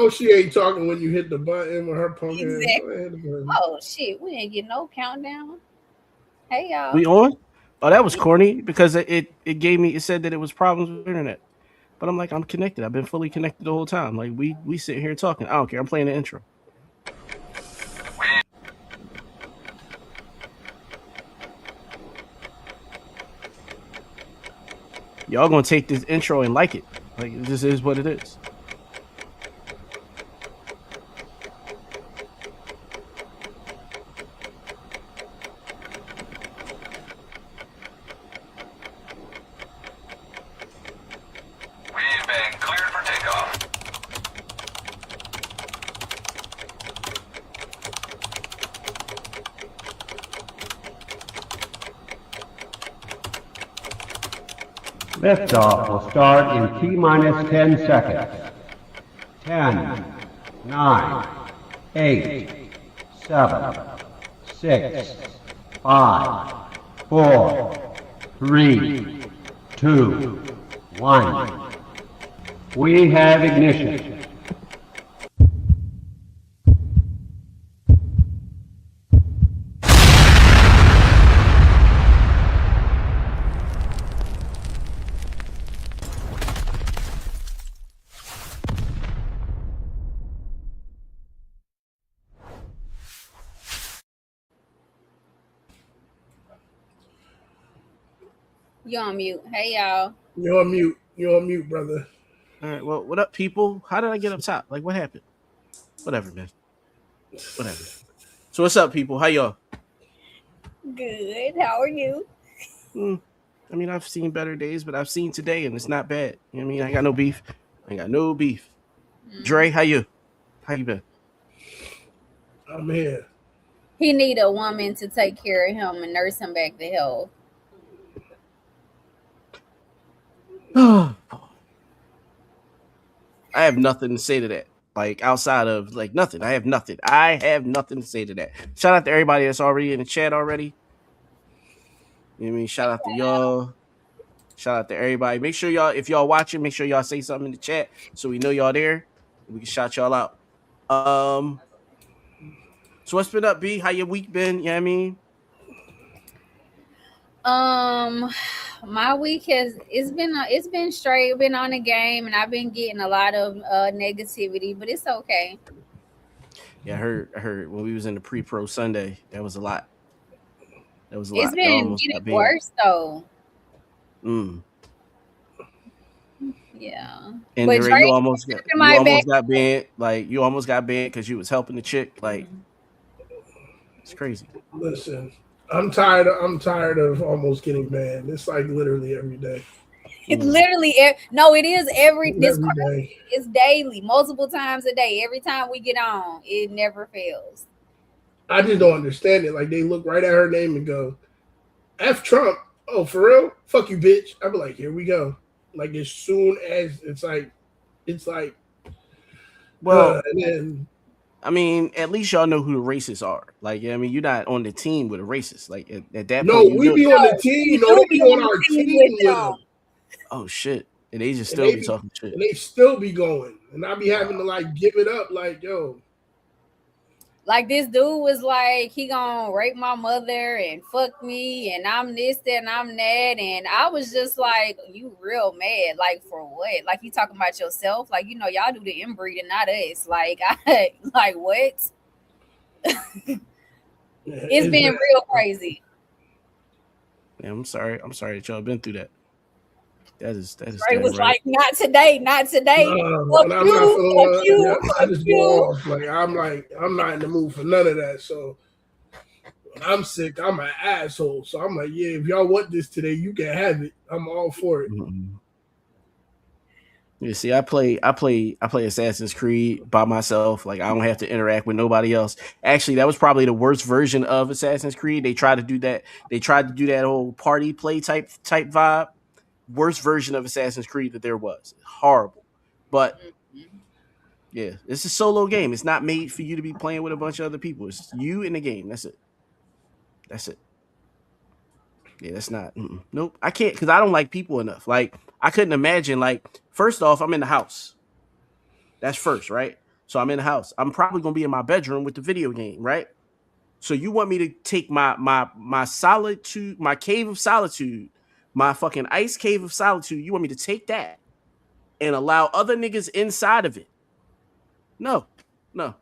Oh, she ain't talking when you hit the button with her punk ass. Exactly. Go ahead, hit the button. Oh shit, we ain't getting no countdown. Hey y'all. We on? Oh, that was corny because it gave me, it said that it was problems with internet. But I'm like, I'm connected. I've been fully connected the whole time. Like we sitting here talking. I don't care. I'm playing the intro. Y'all gonna take this intro and like it. Like this is what it is. We've been cleared for takeoff. Liftoff will start in T-minus 10 seconds. 10, 9, 8, 7, 6, 5, 4, 3, 2, 1. We have ignition. You on mute. Hey y'all. You're on mute. You're on mute, brother. All right. Well, what up, people? How did I get up top? Like, what happened? Whatever, man. Whatever. So what's up, people? How y'all? Good. How are you? Hmm. I mean, I've seen better days, but I've seen today, and it's not bad. You know what I mean? I ain't got no beef. I ain't got no beef. Dre, how you? How you been? I'm here. He need a woman to take care of him and nurse him back to health. I have nothing to say to that. Like outside of like nothing. I have nothing. I have nothing to say to that. Shout out to everybody that's already in the chat already. You know what I mean? Shout out to y'all. Shout out to everybody. Make sure y'all, if y'all watching, make sure y'all say something in the chat so we know y'all there. We can shout y'all out. Um, so what's been up, B? How your week been? You know what I mean? Um, my week it's been straight. Been on the game, and I've been getting a lot of negativity, but it's okay. Yeah, I heard when we was in the pre-pro Sunday, that was a lot. That was a It's lot. Y'all been almost getting got banned. worse though. Mm. Yeah, And but Dre, you Drake almost got in my back. banned. Like you almost got banned because you was helping the chick. Like it's crazy. Listen, I'm tired of almost getting banned. It's like literally every day. It's Mm. literally no, it is this Every day. crazy. It's daily, multiple times a day. Every time we get on, it never fails. I just don't understand it. Like they look right at her name and go, F Trump. Oh, for real? Fuck you, bitch. I'd be like, here we go. Like as soon as it's like, Well, and then I mean, at least y'all know who the racists are. Like, I mean, you're not on the team with a racist. Like at that point, no, you we know be that. on the No, team. we No, do they be be on on the our team with team with them. them, Oh shit, and they just and still they be be talking shit. and they still be going, and I be having to like give it up. Like, yo, Like this dude was like, he gonna rape my mother and fuck me, and I'm this, that, and I'm that, and I was just like, you real mad, like for what? Like you talking about yourself? Like y'all do the inbreeding, not us. Like I like what? It's it's been bad. real crazy. Yeah, I'm sorry. I'm sorry that y'all been through that. That is Ray damn was right. like, not today, not today. No, Fuck and I'm not you, fuck feeling. Yeah, you, I fuck just go you. off. I'm not in the mood for none of that. So when I'm sick, I'm an asshole. So I'm like, yeah, if y'all want this today, you can have it. I'm all for it. Mm-mm. You see, I play Assassin's Creed by myself. Like I don't have to interact with nobody else. Actually, that was probably the worst version of Assassin's Creed. They tried to do that. They tried to do that whole party play type vibe. Worst version of Assassin's Creed that there was. Horrible. But yeah, it's a solo game. It's not made for you to be playing with a bunch of other people. It's you in the game. That's it. That's it. Yeah, that's not. Nope. I can't because I don't like people enough. Like I couldn't imagine. Like first off, I'm in the house. That's first, right? So I'm in the house. I'm probably gonna be in my bedroom with the video game, right? So you want me to take my solitude, my cave of solitude, my fucking ice cave of solitude. You want me to take that and allow other niggas inside of it? No, no.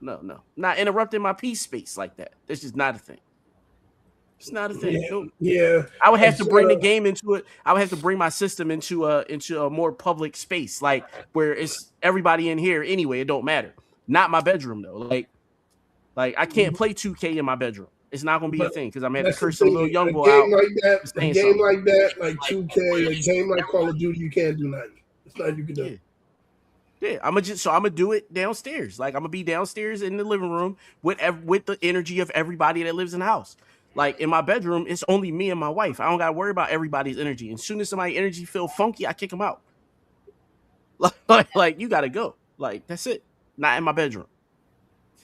Not interrupting my peace space like that. That's just not a thing. It's not a thing. Yeah, Nope. yeah. I would have to It's, bring the game into it. I would have to bring my system into a more public space, like where it's everybody in here anyway. It don't matter. Not my bedroom though. Like I can't play 2K in my bedroom. It's not gonna be a but thing because I'm gonna have to that's the curse some little thing. young A boy game out like that, for a saying game something. like that, like 2K, a game like Call of Duty, you can't do nothing. It's nothing you can do. Yeah. Yeah, I'm gonna do it downstairs. Like I'm gonna be downstairs in the living room with the energy of everybody that lives in the house. Like in my bedroom, it's only me and my wife. I don't gotta worry about everybody's energy. And as soon as somebody's energy feel funky, I kick them out. Like you gotta go. Like that's it. Not in my bedroom.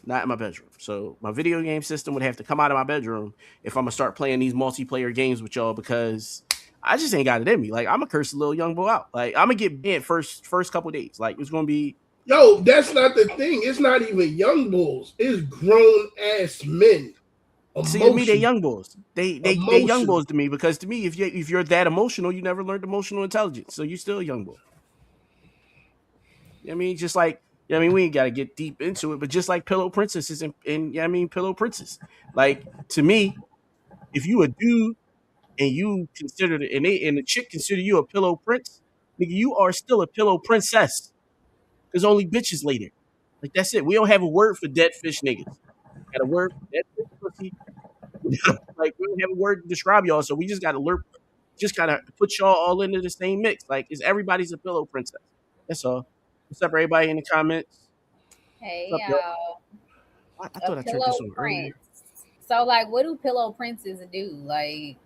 Not in my bedroom. So my video game system would have to come out of my bedroom if I'm gonna start playing these multiplayer games with y'all because I just ain't got it in me. Like I'm gonna curse a little young boy out. Like I'm gonna get banned first couple days. Like it's gonna be. Yo, that's not the thing. It's not even young bulls. It's grown ass men. See, to me, they young bulls. They young Emotion. bulls to me because to me, if you're that emotional, you never learned emotional intelligence, so you're still a young bull. I mean, just like I mean, we ain't got to get deep into it, but just like Pillow Princesses and I mean, Pillow Princess. Like to me, if you a dude and you consider it, and the chick consider you a pillow prince, nigga, you are still a pillow princess. There's only bitches later. Like that's it. We don't have a word for dead fish niggas. Got a word for dead fish pussy. Like we don't have a word to describe y'all, so we just gotta put y'all all into the same mix. Like is everybody's a pillow princess. That's all. What's up, everybody in the comments? Hey What's up, y'all? y'all. I A thought I turned pillow this on prince. earlier. So like what do pillow princes do? Like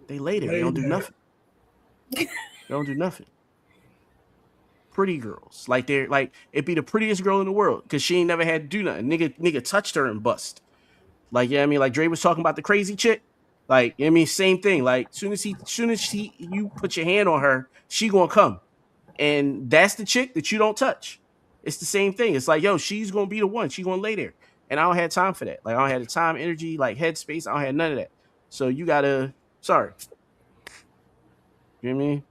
They lay there. They don't do nothing. They don't do nothing. Pretty girls. Like they're like it'd be the prettiest girl in the world because she ain't never had to do nothing. Nigga touched her and bust. Like, yeah, I mean, like Dre was talking about the crazy chick. Like, I mean, same thing. Like, soon as you put your hand on her, she gonna come. And that's the chick that you don't touch. It's the same thing. It's like, yo, she's gonna be the one. She gonna lay there. And I don't have time for that. Like, I don't have the time, energy, like headspace. I don't have none of that. So you gotta, sorry. You know what I mean?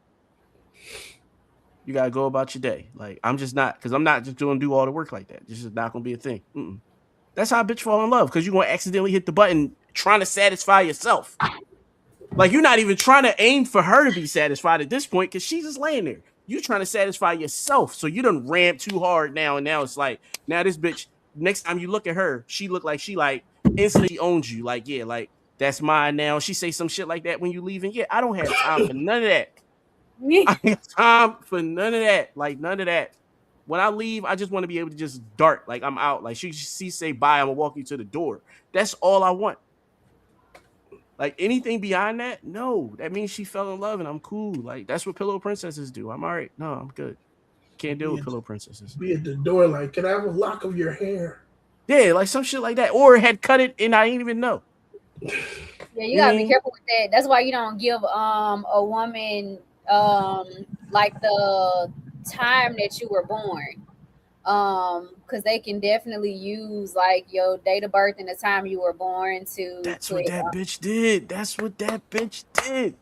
You gotta go about your day. Like, I'm just not, because I'm not just gonna do all the work like that. This is not gonna be a thing. That's how a bitch fall in love, because you're gonna accidentally hit the button trying to satisfy yourself. Like you're not even trying to aim for her to be satisfied at this point, because she's just laying there. You trying to satisfy yourself, so you done ramp too hard now, and now it's like now this bitch. Next time you look at her, she look like she like instantly owns you. Like yeah, like that's mine now. She say some shit like that when you leaving. Yeah, I don't have time for none of that. I have time for none of that. Like none of that. When I leave, I just want to be able to just dart. Like I'm out. Like she say bye, I'm gonna walk you to the door. That's all I want. Like anything beyond that, no. That means she fell in love and I'm cool. Like that's what pillow princesses do. I'm all right. No, I'm good. Can't deal with pillow princesses. Be at the door like, can I have a lock of your hair? Yeah, like some shit like that. Or had cut it and I didn't even know. Yeah, you gotta be careful with that. That's why you don't give a woman like the time that you were born. Because they can definitely use like your date of birth and the time you were born to. That's what that bitch did. That's what that bitch did.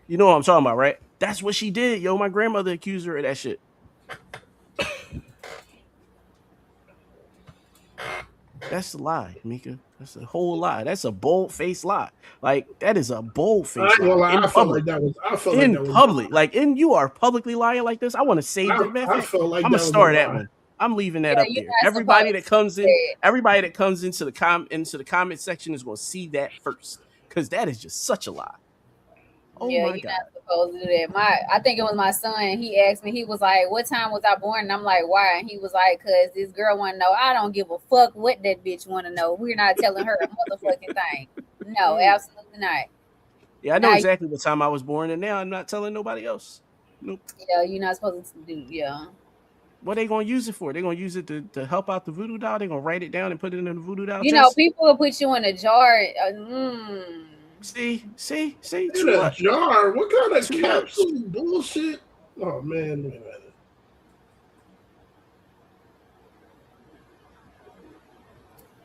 You know what I'm talking about, right? That's what she did. Yo, my grandmother accused her of that shit. That's a lie, Mika. That's a whole lie. That's a bold-faced lie. Like that is a bold-faced lie. In public. Like and you are publicly lying like this. I want to save that. I'm gonna start that one. I'm leaving that up there. Everybody that comes into the comment section is gonna see that first. Because that is just such a lie. Oh yeah, you're God. Not supposed to do that. I think it was my son. He asked me, he was like, what time was I born? And I'm like, why? And he was like, because this girl want to know. I don't give a fuck what that bitch want to know. We're not telling her a motherfucking thing. No, absolutely not. Yeah, I know exactly what time I was born, and now I'm not telling nobody else. Nope. Yeah, you're not supposed to do, yeah. What are they going to use it for? They're going to use it to help out the voodoo doll? They're going to write it down and put it in the voodoo doll You know, people will put you in a jar. See, in a jar. What kind of capsule bullshit? Oh man,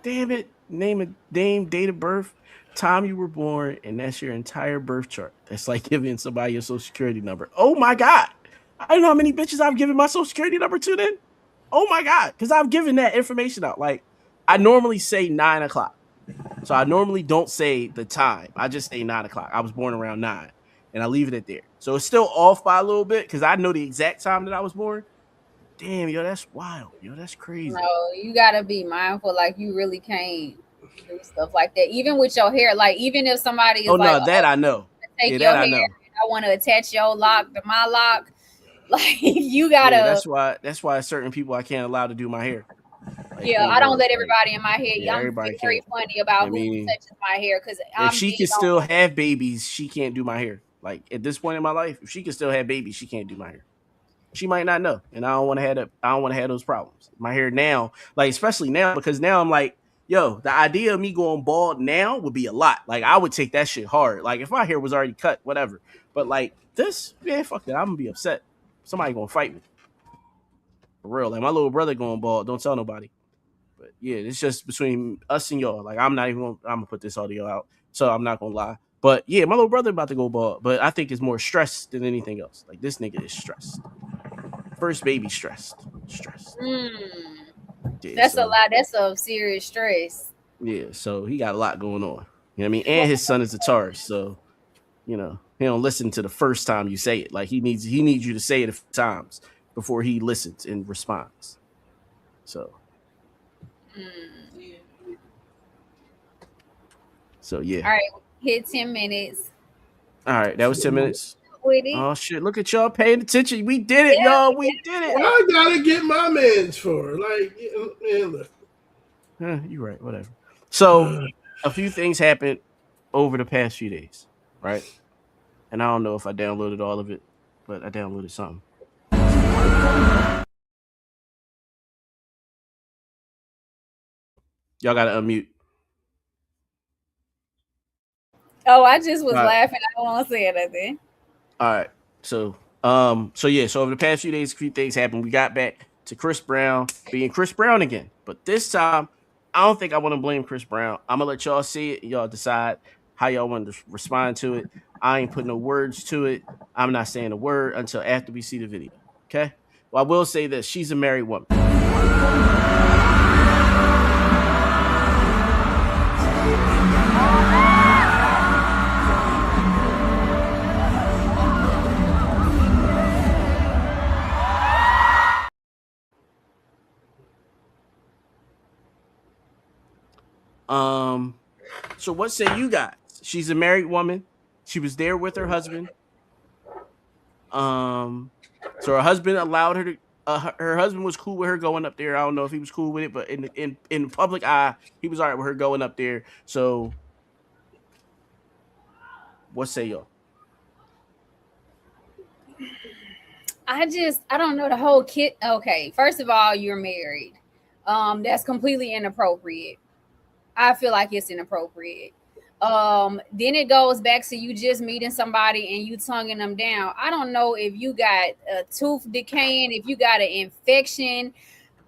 Damn it. Name, date of birth, time you were born, and that's your entire birth chart. That's like giving somebody your social security number. Oh my God. I don't know how many bitches I've given my social security number to then. Oh my God. Because I've given that information out. Like, I normally say 9 o'clock. So I normally don't say the time. I just say 9 o'clock. I was born around 9. And I leave it at there. So it's still off by a little bit because I know the exact time that I was born. Damn, yo, that's wild. Yo, that's crazy. No, you gotta be mindful. Like you really can't do stuff like that. Even with your hair. Like even if somebody is Oh like, no, that I know. take Yeah, your that I hair, know. and I want to attach your lock to my lock. Like you Yeah, gotta. that's why certain people I can't allow to do my hair. Like, Yeah, oh I don't word. let Like, everybody in my hair. yeah, I'm everybody very can't. funny about I who mean, touches my hair because if I'm she big can on. still have babies, she can't do my hair. Like at this point in my life, if she can still have babies, she can't do my hair. She might not know, and I don't want to have that. I don't want to have those problems. My hair now, like especially now, because now I'm like, yo, the idea of me going bald now would be a lot. Like I would take that shit hard. Like if my hair was already cut, whatever. But like this, man, fuck that. I'm gonna be upset. Somebody gonna fight me for real. Like my little brother going bald. Don't tell nobody. But yeah, it's just between us and y'all. Like I'm not even gonna, I'm gonna put this audio out, so I'm not gonna lie. But yeah, my little brother about to go bald. But I think it's more stress than anything else. Like this nigga is stressed. First baby stressed. Stressed. Mm, Yeah, that's a so lot. That's a serious stress. yeah, so he got a lot going on. You know what I mean? And his son is a Taurus, so you know, he don't listen to the first time you say it. Like he needs you to say it a few times before he listens and responds. So Mm. so yeah. All right, hit 10 minutes All right, that was 10 minutes. with it. Oh shit! Look at y'all paying attention. We did it, Yeah, y'all. We did it. I gotta get my man's for like, man, look. You're right. Whatever. So a few things happened over the past few days, right? And I don't know if I downloaded all of it, but I downloaded something. Y'all gotta unmute. Oh, I just was All right. laughing. I don't want to say anything. All right. So so over the past few days, a few things happened. We got back to Chris Brown being Chris Brown again. But this time, I don't think I want to blame Chris Brown. I'm gonna let y'all see it. Y'all decide how y'all want to respond to it. I ain't putting no words to it. I'm not saying a word until after we see the video. Okay? Well, I will say this: she's a married woman. So what say you guys? She's a married woman. She was there with her husband. So her husband allowed her to. Her husband was cool with her going up there. I don't know if he was cool with it, but in the public eye, he was alright with her going up there. So, what say y'all? I don't know the whole kid. Okay, first of all, you're married. That's completely inappropriate. I feel like it's inappropriate. Then it goes back to you just meeting somebody and you tonguing them down. I don't know if you got a tooth decaying, if you got an infection.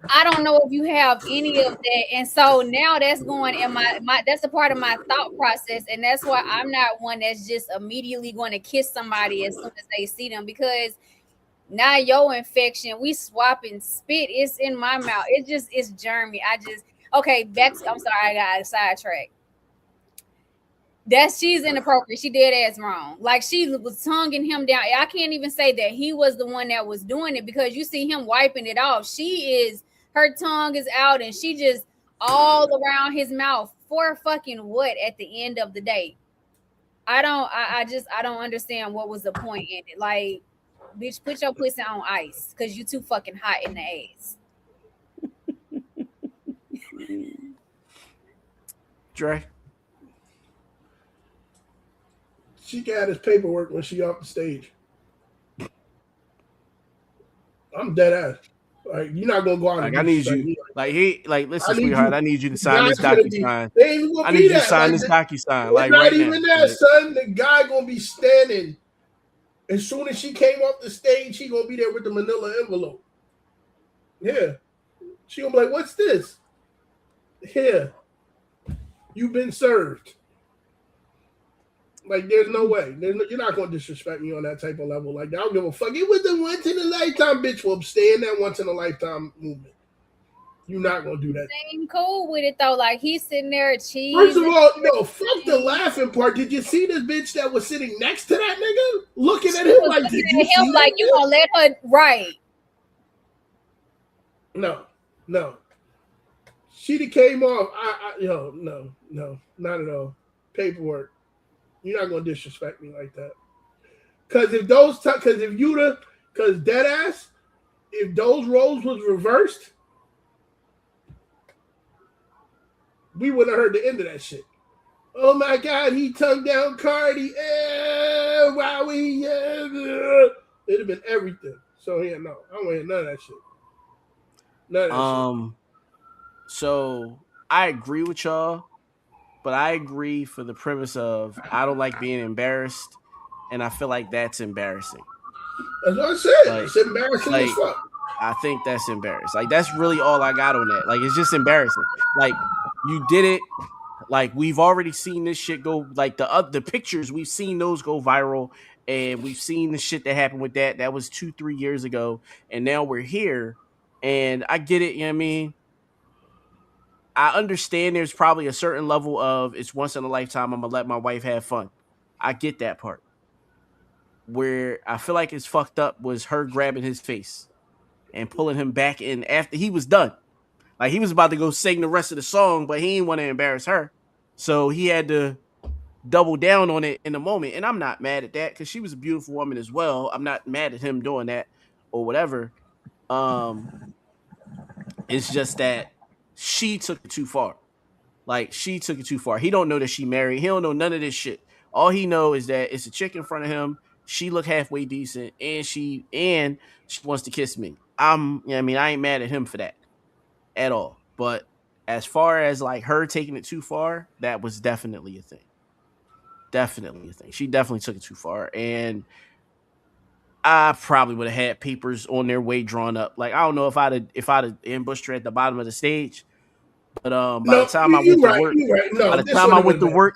I don't know if you have any of that. And so now that's going in my that's a part of my thought process. And that's why I'm not one that's just immediately going to kiss somebody as soon as they see them, because now your infection, we swapping spit. It's in my mouth. It's germy. Okay, back to, I'm sorry, I got sidetracked. She's inappropriate. She did ass wrong. Like she was tonguing him down. I can't even say that he was the one that was doing it, because you see him wiping it off. Her tongue is out and she just all around his mouth for fucking what at the end of the day. I don't understand what was the point in it. Like, bitch, put your pussy on ice because you too fucking hot in the ass. Dre? She got his paperwork when she off the stage. I'm dead ass. Like, you're not gonna go out Like, and I do need stuff. you. Listen, I need sweetheart. you. I need you to The sign this guy's gonna be. DocuSign. They ain't even gonna I be need you to that. sign Like, this DocuSign. it's Like not right even now. that, son. The guy gonna be standing. As soon as she came off the stage, he gonna be there with the manila envelope. Yeah. She gonna be like, what's this? Here. You've been served. Like, there's no way. You're not going to disrespect me on that type of level. Like, I don't give a fuck. It was a once in a lifetime, bitch. Well, stay in that once in a lifetime movement. You're not going to do that. Ain't cool with it though. Like, he's sitting there cheesing. First of all, no, fuck the laughing part. Did you see this bitch that was sitting next to that nigga? Looking at him like, did you see like, you gonna let her, right? No. She came off. No, not at all. Paperwork. You're not gonna disrespect me like that. Because if those, because dead ass, if those roles was reversed, we wouldn't have heard the end of that shit. Oh my God, he tongue down Cardi. Wowie. It'd have been everything. So yeah, no, I don't want to hear none of that shit. None of that shit. So I agree with y'all. But I agree for the premise of I don't like being embarrassed, and I feel like that's embarrassing. That's what I said. Like, it's embarrassing as fuck. I think that's embarrassing. Like, that's really all I got on that. Like, it's just embarrassing. Like, you did it. Like, we've already seen this shit go. Like, the pictures, we've seen those go viral, and we've seen the shit that happened with that. That was 2-3 years ago, and now we're here, and I get it. You know what I mean? I understand there's probably a certain level of it's once in a lifetime. I'm going to let my wife have fun. I get that part. Where I feel like it's fucked up was her grabbing his face and pulling him back in after he was done. Like, he was about to go sing the rest of the song, but he didn't want to embarrass her. So he had to double down on it in the moment. And I'm not mad at that because she was a beautiful woman as well. I'm not mad at him doing that or whatever. It's just that she took it too far. Like, she took it too far. He don't know that she married. He don't know none of this shit. All he know is that it's a chick in front of him. She look halfway decent, and she wants to kiss me. I ain't mad at him for that at all. But as far as like her taking it too far, that was definitely a thing. Definitely a thing. She definitely took it too far, and I probably would have had papers on their way drawn up. Like, I don't know if I'd have ambushed her at the bottom of the stage, but by the time I went to work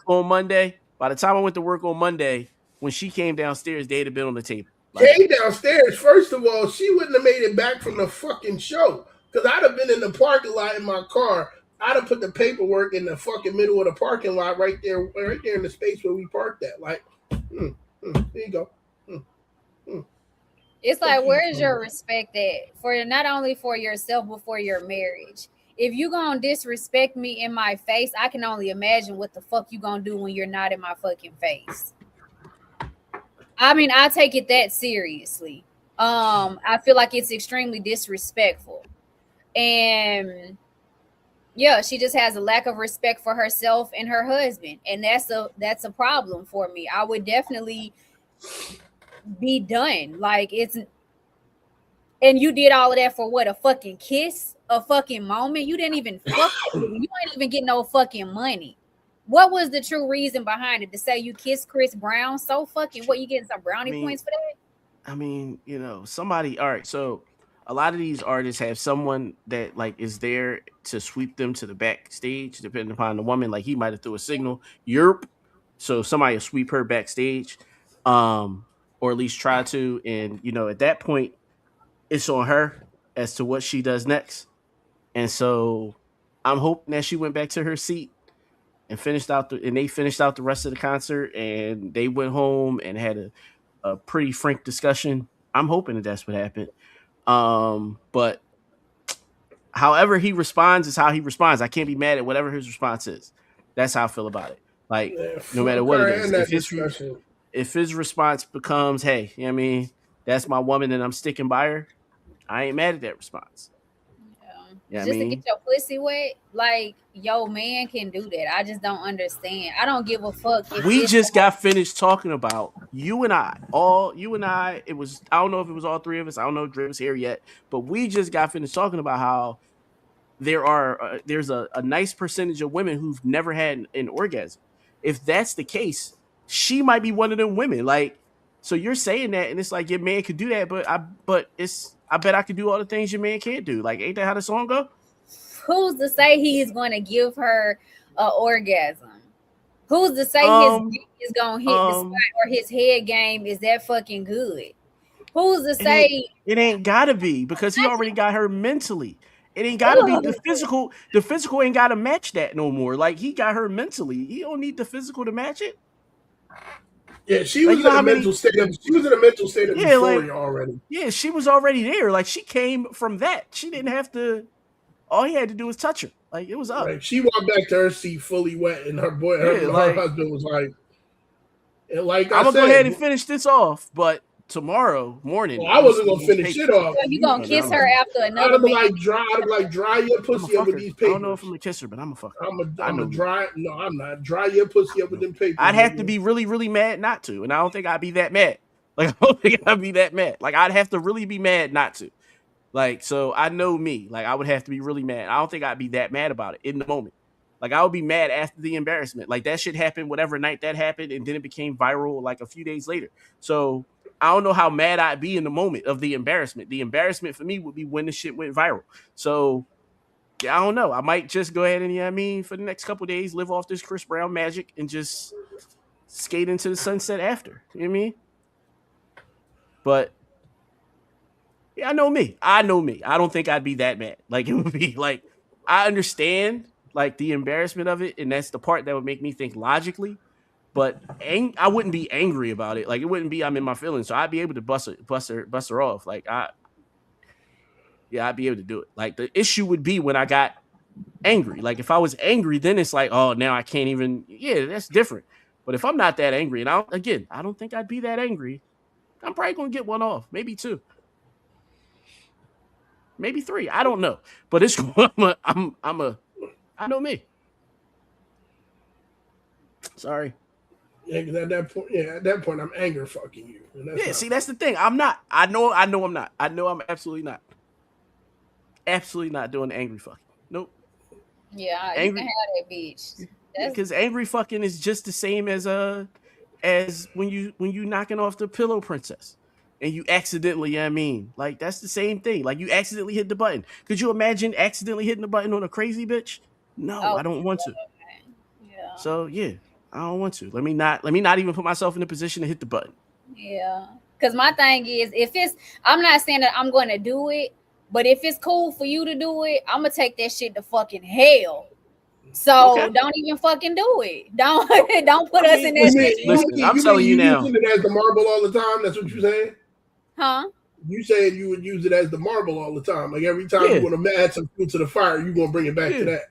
on Monday, when she came downstairs, they'd have been on the table. Like, came downstairs. First of all, she wouldn't have made it back from the fucking show because I'd have been in the parking lot in my car. I'd have put the paperwork in the fucking middle of the parking lot, right there in the space where we parked at. Like, there you go. It's like, where's your respect at? For not only for yourself, but for your marriage. If you gonna disrespect me in my face, I can only imagine what the fuck you gonna do when you're not in my fucking face. I mean, I take it that seriously. I feel like it's extremely disrespectful. And yeah, she just has a lack of respect for herself and her husband. And that's a problem for me. I would definitely be done. Like, it's, and you did all of that for what? A fucking kiss? A fucking moment? You didn't even fuck. You ain't even get no fucking money. What was the true reason behind it? To say you kissed Chris Brown? So fucking what? You getting some brownie points for that? I mean, somebody. All right, so a lot of these artists have someone that like is there to sweep them to the backstage, depending upon the woman. Like, he might have threw a signal, yerp. So somebody will sweep her backstage, or at least try to. And at that point, it's on her as to what she does next. And so I'm hoping that she went back to her seat and they finished out the rest of the concert, and they went home and had a pretty frank discussion. I'm hoping that that's what happened. But however he responds is how he responds. I can't be mad at whatever his response is. That's how I feel about it. Like, no matter what it is, if his response becomes, hey, that's my woman and I'm sticking by her, I ain't mad at that response. Just to get your pussy wet, like, yo, man can do that. I just don't understand. I don't give a fuck. We just got finished talking about you and I. It was, I don't know if it was all three of us. I don't know if Dre was here yet, but we just got finished talking about how there's a nice percentage of women who've never had an orgasm. If that's the case, she might be one of them women. Like, so you're saying that, and it's like your man could do that, but I bet I could do all the things your man can't do. Like, ain't that how the song go? Who's to say he's going to give her a orgasm? Who's to say his dick is gonna hit the spot or his head game is that fucking good? Who's to say it ain't gotta be because he already got her mentally. It ain't gotta be the physical. The physical ain't gotta match that no more. Like he got her mentally. He don't need the physical to match it. Yeah, she was in a mental state. She was in a mental state of euphoria already. Yeah, she was already there. Like she came from that. She didn't have to. All he had to do was touch her. Like it was up. Like she walked back to her seat fully wet, and her husband was like, and like I'm gonna go ahead and finish this off, but tomorrow morning, well, I wasn't gonna finish it off. So you gonna kiss her after another? I'd be dry your pussy up with these papers. I don't know if I'm gonna kiss her, but I'm a fucker. I'm a dry. No, I'm not. Dry your pussy up with them papers. I'd have to be really, really mad not to, and I don't think I'd be that mad. Like I don't think I'd be that mad. Like I'd have to really be mad not to. Like so, I know me. Like I would have to be really mad. I don't think I'd be that mad about it in the moment. Like I would be mad after the embarrassment. Like that shit happened, whatever night that happened, and then it became viral like a few days later. So I don't know how mad I'd be in the moment of the embarrassment. The embarrassment for me would be when the shit went viral. So yeah, I don't know. I might just go ahead and, you know what I mean, for the next couple of days, live off this Chris Brown magic and just skate into the sunset after. You know what I mean? But yeah, I know me. I don't think I'd be that mad. Like it would be like, I understand like the embarrassment of it, and that's the part that would make me think logically. But I wouldn't be angry about it. Like it wouldn't be I'm in my feelings, so I'd be able to bust her off. Like I'd be able to do it. Like the issue would be when I got angry. Like if I was angry, then it's like, oh, now I can't even. Yeah, that's different. But if I'm not that angry, and I don't think I'd be that angry. I'm probably gonna get one off, maybe two, maybe three. I don't know, but it's I know me. Sorry. Yeah, because at that point, I'm anger fucking you. That's the thing. I'm not. I know I'm not. I know I'm absolutely not. Absolutely not doing the angry fucking. Nope. Yeah, angry, you can have that bitch. Because angry fucking is just the same as when you knocking off the pillow princess and you accidentally, I mean, like that's the same thing. Like you accidentally hit the button. Could you imagine accidentally hitting the button on a crazy bitch? No, I don't want to. Yeah. So yeah, I don't want to. Let me not even put myself in a position to hit the button. Yeah. Because my thing is, I'm not saying that I'm going to do it, but if it's cool for you to do it, I'm going to take that shit to fucking hell. So don't even fucking do it. Don't put us in that situation. Listen, I'm telling you now. Using it as the marble all the time? That's what you're saying? Huh? You saying you would use it as the marble all the time. Like every time you want to add some food to the fire, you're going to bring it back to that.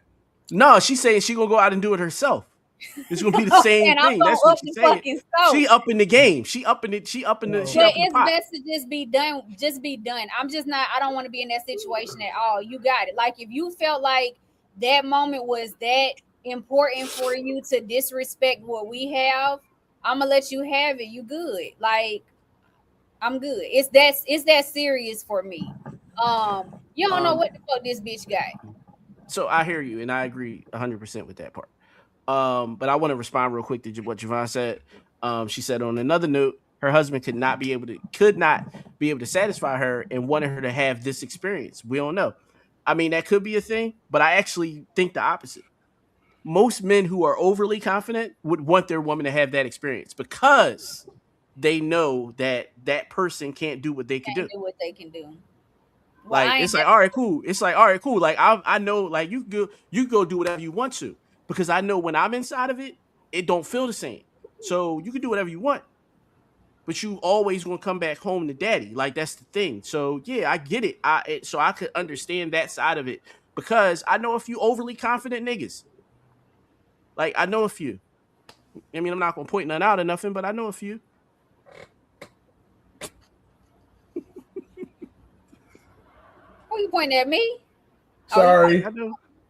No, she's saying she's going to go out and do it herself. It's gonna be the same thing. That's what she's saying. She up in the game. She up in the. But it's best to just be done. Just be done. I'm just not. I don't want to be in that situation at all. You got it. Like if you felt like that moment was that important for you to disrespect what we have, I'm gonna let you have it. You good? Like I'm good. It's that serious for me. You don't know what the fuck this bitch got. So I hear you, and I agree 100% with that part. But I want to respond real quick to what Javon said. She said on another note, her husband could not be able to satisfy her and wanted her to have this experience. We don't know. I mean, that could be a thing, but I actually think the opposite. Most men who are overly confident would want their woman to have that experience because they know that person can't do what they can do. What they can do. Well, like it's like all right, cool. It's like all right, cool. Like I know, like you go do whatever you want to. Because I know when I'm inside of it, it don't feel the same. So you can do whatever you want. But you always gonna come back home to daddy. Like that's the thing. So yeah, I get it. So I could understand that side of it. Because I know a few overly confident niggas. Like I know a few. I mean, I'm not gonna point none out or nothing, but I know a few. Who you pointing at me? Sorry.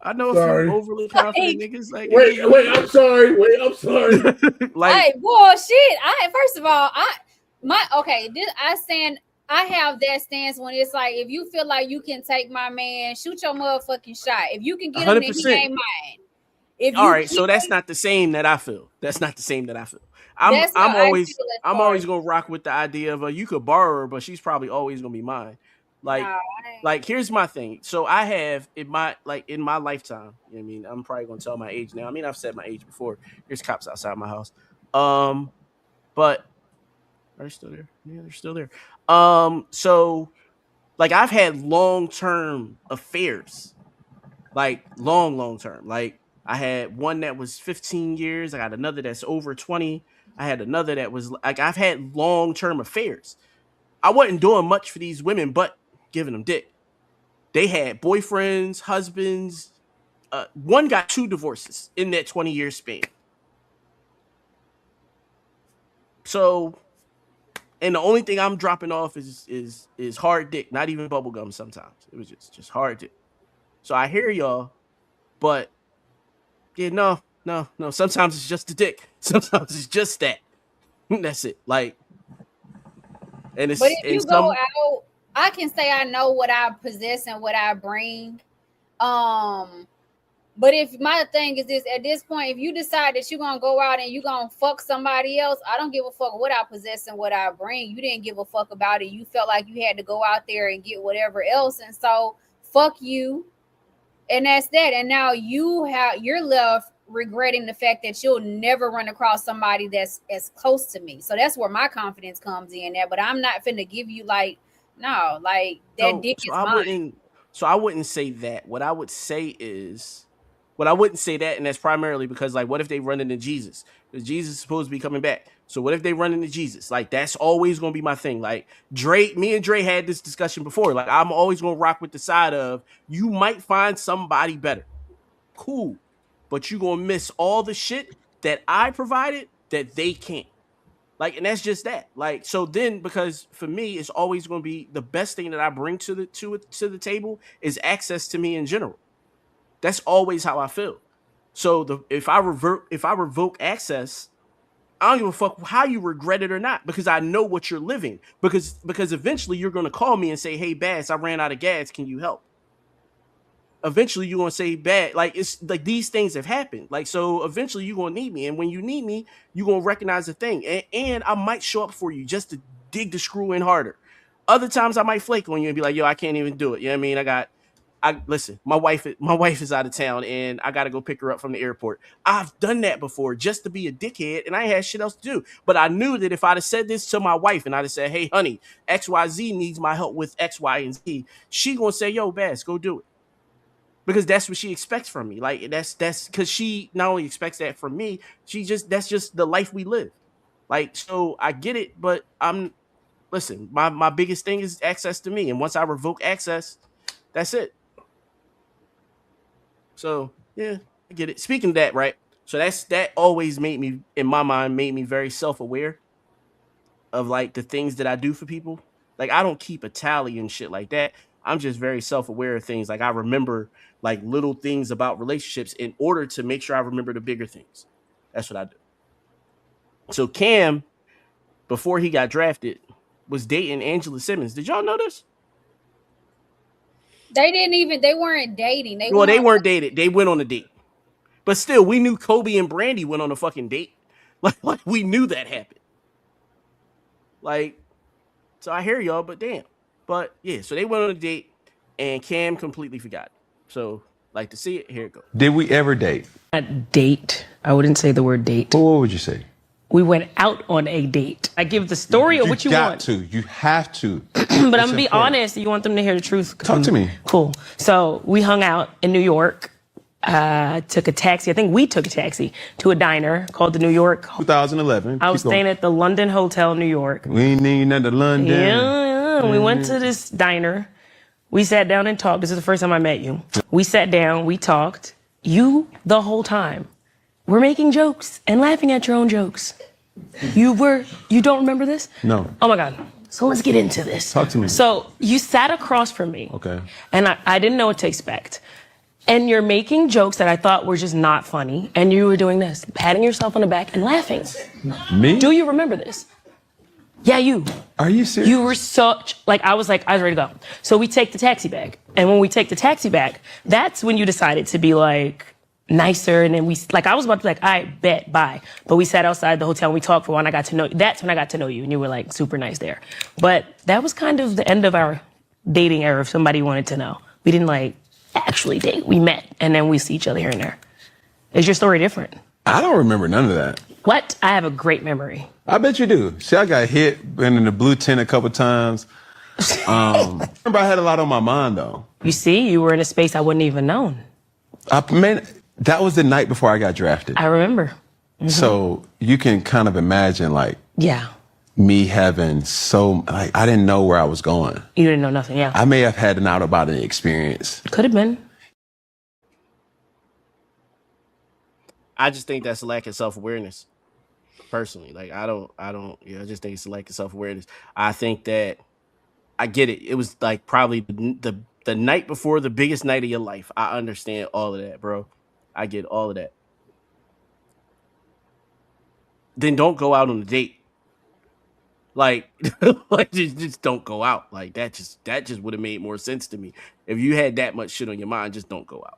I know a few overly confident niggas. Like, wait, I'm sorry. Like, hey, bullshit. First of all, I have that stance when it's like, if you feel like you can take my man, shoot your motherfucking shot. If you can get him, then he ain't mine. All right, so that's not the same that I feel. I'm always gonna rock with the idea of you could borrow her, but she's probably always gonna be mine. Like, No, here's my thing. So I have in my lifetime. You know what I mean, I'm probably gonna tell my age now. I mean, I've said my age before. There's cops outside my house. But are they still there? Yeah, they're still there. So like I've had long-term affairs, like long term. Like I had one that was 15 years. I got another that's over 20. I had another that was like I've had long-term affairs. I wasn't doing much for these women, but giving them dick. They had boyfriends, husbands. One got 2 divorces in that 20-year span. So, and the only thing I'm dropping off is hard dick, not even bubblegum sometimes. It was just hard dick. So I hear y'all, but yeah, no. Sometimes it's just the dick. Sometimes it's just that. That's it. Like, and but it's if in you go some. out, I can say I know what I possess and what I bring. But if my thing is this, at this point, if you decide that you're gonna go out and you're gonna fuck somebody else, I don't give a fuck what I possess and what I bring. You didn't give a fuck about it. You felt like you had to go out there and get whatever else, and so fuck you. And that's that. And now you're left regretting the fact that you'll never run across somebody that's as close to me. So that's where my confidence comes in there. But I'm not finna give you like, no, like that dick is mine. I wouldn't say that. What I would say is, I wouldn't say that, and that's primarily because, like, what if they run into Jesus? Because Jesus is supposed to be coming back. So what if they run into Jesus? Like, that's always gonna be my thing. Like, me and Dre had this discussion before. Like, I'm always gonna rock with the side of you might find somebody better. Cool. But you're gonna miss all the shit that I provided that they can't. Like, and that's just that. Like, so then, because for me, it's always gonna be the best thing that I bring to the table is access to me in general. That's always how I feel. So if I revoke access, I don't give a fuck how you regret it or not, because I know what you're living. Because eventually you're gonna call me and say, "Hey, Bass, I ran out of gas. Can you help?" Eventually you're gonna say, "Bad." Like, it's like these things have happened. Like, so eventually you're gonna need me, and when you need me, you're gonna recognize the thing, and I might show up for you just to dig the screw in harder. Other times I might flake on you and be like, "Yo, I can't even do it." You know what I mean? Listen, my wife is out of town and I got to go pick her up from the airport. I've done that before just to be a dickhead, and I ain't had shit else to do. But I knew that if I'd have said this to my wife and I'd have said, "Hey, honey, XYZ needs my help with X, Y, and Z," she gonna say, "Yo, Bass, go do it." Because that's what she expects from me. Like, that's because she not only expects that from me, that's just the life we live. Like, so I get it, but listen, my biggest thing is access to me. And once I revoke access, that's it. So yeah, I get it. Speaking of that, right? So that always made me, in my mind, very self-aware of like the things that I do for people. Like, I don't keep a tally and shit like that. I'm just very self-aware of things. Like, I remember like little things about relationships in order to make sure I remember the bigger things. That's what I do. So Cam, before he got drafted, was dating Angela Simmons. Did y'all know this? They weren't dating. They weren't dated. They went on a date. But still, we knew Kobe and Brandy went on a fucking date. Like we knew that happened. Like, so I hear y'all, but damn. But yeah, so they went on a date and Cam completely forgot it. So, like, to see it, here it goes. Did we ever date? Date. I wouldn't say the word date. Well, what would you say? We went out on a date. I give the story of what you want. You have to. But I'm going to be honest. You want them to hear the truth. Talk to me. Cool. So we hung out in New York. Took a taxi. I think we took a taxi to a diner called the New York. 2011. I was staying at the London Hotel, New York. We ain't need nothing to London. Yeah. We went to this diner. We sat down and talked. This is the first time I met you. We sat down. We talked. You, the whole time, were making jokes and laughing at your own jokes. You don't remember this? No. Oh my God. So let's get into this. Talk to me. So you sat across from me. Okay. And I didn't know what to expect. And you're making jokes that I thought were just not funny. And you were doing this, patting yourself on the back and laughing. Me? Do you remember this? Yeah, you. Are you serious? You were I was ready to go. So we take the taxi back. And when we take the taxi back, that's when you decided to be like nicer. And then I was about to be like, all right, bet, bye. But we sat outside the hotel and we talked for a while and that's when I got to know you. And you were like super nice there. But that was kind of the end of our dating era if somebody wanted to know. We didn't like actually date. We met and then we see each other here and there. Is your story different? I don't remember none of that. What? I have a great memory. I bet you do. See, I got hit, been in the blue tent a couple times. Remember, I had a lot on my mind, though. You see, you were in a space I wouldn't even known. Man, that was the night before I got drafted. I remember. Mm-hmm. So you can kind of imagine, like, yeah, me having I didn't know where I was going. You didn't know nothing, yeah. I may have had an out-of-body experience. Could have been. I just think that's a lack of self-awareness. Personally, like I just think it's a lack of self-awareness. I think that I get it. It was like probably the night before the biggest night of your life. I understand all of that, bro. I get all of that. Then don't go out on a date. Like, just don't go out. Like that just would have made more sense to me. If you had that much shit on your mind, just don't go out.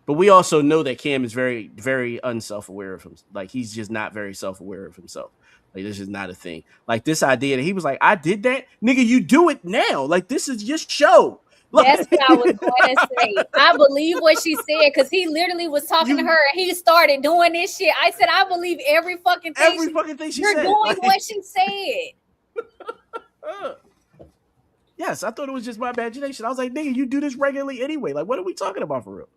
But we also know that Cam is very, very unself-aware of him. Like, he's just not very self-aware of himself. Like, this is not a thing. Like, this idea that he was like, I did that? Nigga, you do it now. Like, this is your show. Like, that's what I was going to say. I believe what she said because he literally was talking to her and he started doing this shit. I said, I believe every fucking thing she you're said. You're doing what she said. Yes, I thought it was just my imagination. I was like, nigga, you do this regularly anyway. Like, what are we talking about for real?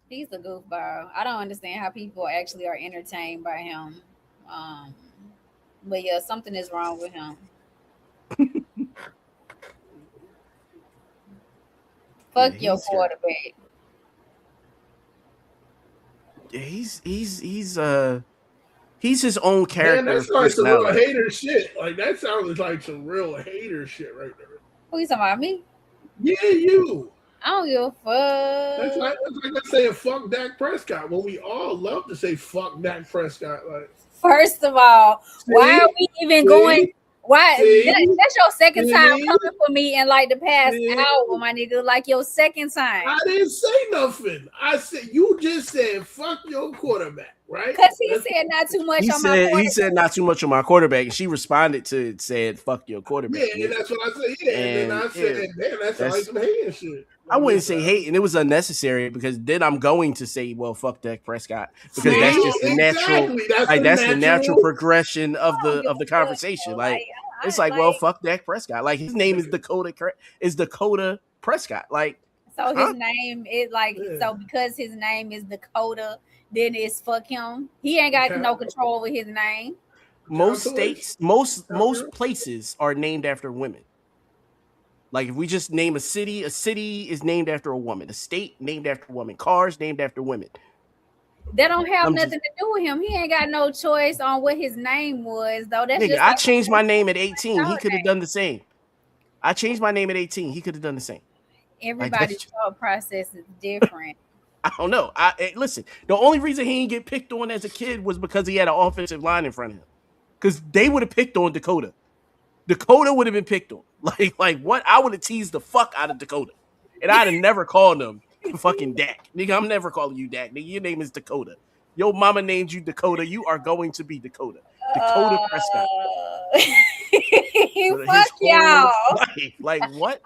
He's a goofball. I don't understand how people actually are entertained by him. But yeah, something is wrong with him. Fuck your quarterback. Yeah, he's his own character. Man, that's like some real hater shit. Like that sounds like some real hater shit right there. Who you talking about? Me? Yeah, you. I don't give a fuck. That's like us saying fuck Dak Prescott when we all love to say fuck Dak Prescott. Like, first of all, why are we even going? Why? That's your second time coming for me in like the past hour, my nigga. Like your second time. I didn't say nothing. I said you just said fuck your quarterback, right? Because he said not too much on my quarterback. He said not too much on my quarterback, and she responded to it, said fuck your quarterback. Yeah, and that's what I said. Yeah, and then I said, man, that's like some hating shit. I wouldn't say hate, and it was unnecessary because then I'm going to say, well, fuck Dak Prescott because that's just the natural, that's the natural progression of the conversation. Like, it's like, well, fuck Dak Prescott. Like, his name is Dakota Prescott. Like, so his name is like, so because his name is Dakota, then it's fuck him. He ain't got no control over his name. Most states, most places are named after women. Like, if we just name a city is named after a woman. A state named after a woman. Cars named after women. That don't have nothing to do with him. He ain't got no choice on what his name was, though. That's just I changed my name at 18. He could have done the same. I changed my name at 18. He could have done the same. Everybody's thought process is different. I don't know. Listen, the only reason he didn't get picked on as a kid was because he had an offensive line in front of him. Because they would have picked on Dakota. Dakota would have been picked on. Like what? I would have teased the fuck out of Dakota. And I'd have never called him fucking Dak. Nigga, I'm never calling you Dak. Nigga, your name is Dakota. Your mama named you Dakota. You are going to be Dakota. Dakota Prescott. Fuck y'all. Like what?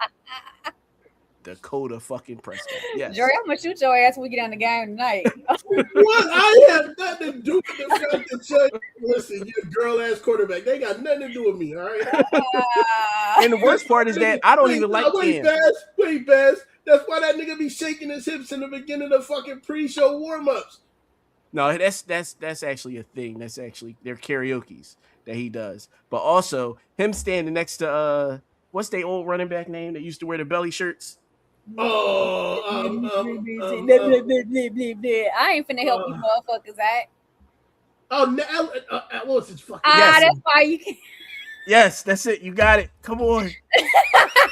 Dakota fucking Prescott. Yes. Jerry, I'm gonna shoot your ass when we get on the game tonight. What? I have nothing to do with the fact that say, listen, you girl ass quarterback. They got nothing to do with me, all right? And the worst part is that I don't even like Cam. Wait, Baz. That's why that nigga be shaking his hips in the beginning of fucking pre-show warm-ups. No, that's actually a thing. That's actually their karaoke's that he does. But also him standing next to what's their old running back name that used to wear the belly shirts? I ain't finna help you motherfuckers out. What's his fucking that's why you can. Yes, that's it. You got it. Come on.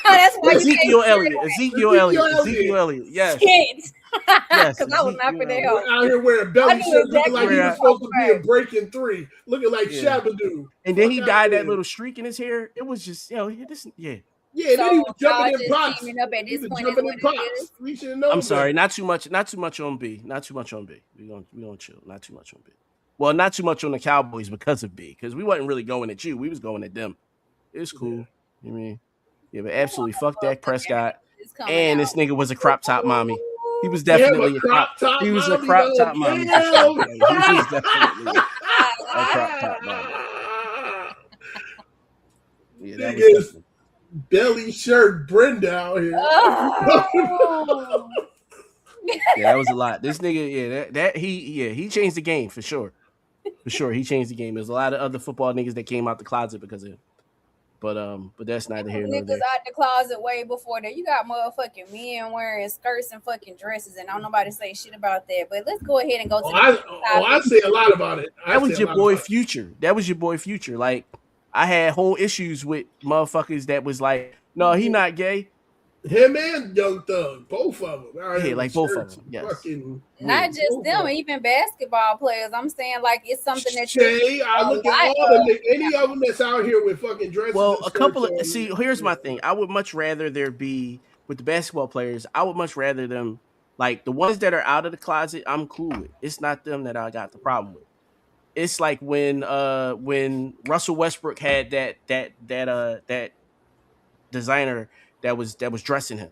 That's why Ezekiel Elliott. Yes. Yes. Because I was not finna help. Out here wearing belly shirts looking like he was supposed to be a breaking three, looking like Shabba-Doo. And then he dyed that little streak in his hair. It was just, Yeah, then he was jumping in pots. Up at this point We should know. I'm sorry, not too much on B. We're gonna chill. Not too much on B. Well, not too much on the Cowboys because of B, because we wasn't really going at you. We was going at them. It's cool. You mean? Yeah, but absolutely fuck Dak Prescott. It's coming And out. this nigga was a crop top mommy. He was Damn, definitely a crop top he was a mommy, crop though. top mommy for sure. Like, he was definitely a crop top mommy. Yeah, that was Niggas definitely. belly shirt Brenda out here. Oh. Yeah, that was a lot. This nigga, he changed the game for sure. For sure, he changed the game. There's a lot of other football niggas that came out the closet because of him. But that's neither here nor Niggas there. out the closet way before that. You got motherfucking men wearing skirts and fucking dresses, and don't nobody say shit about that. But let's go ahead and go to I say a lot about it. That was your boy Future. That was your boy Future. Like, I had whole issues with motherfuckers that was like, no, he not gay. Him and Young Thug, both of them. Yeah, like both of them. Yes. Not just them, even basketball players. I'm saying like it's something that I look at all of them, any of them that's out here with fucking dresses. Well, a couple of here's my thing. I would much rather there be with the basketball players. I would much rather them like the ones that are out of the closet. I'm cool with. It's not them that I got the problem with. It's like when Russell Westbrook had that designer that was dressing him.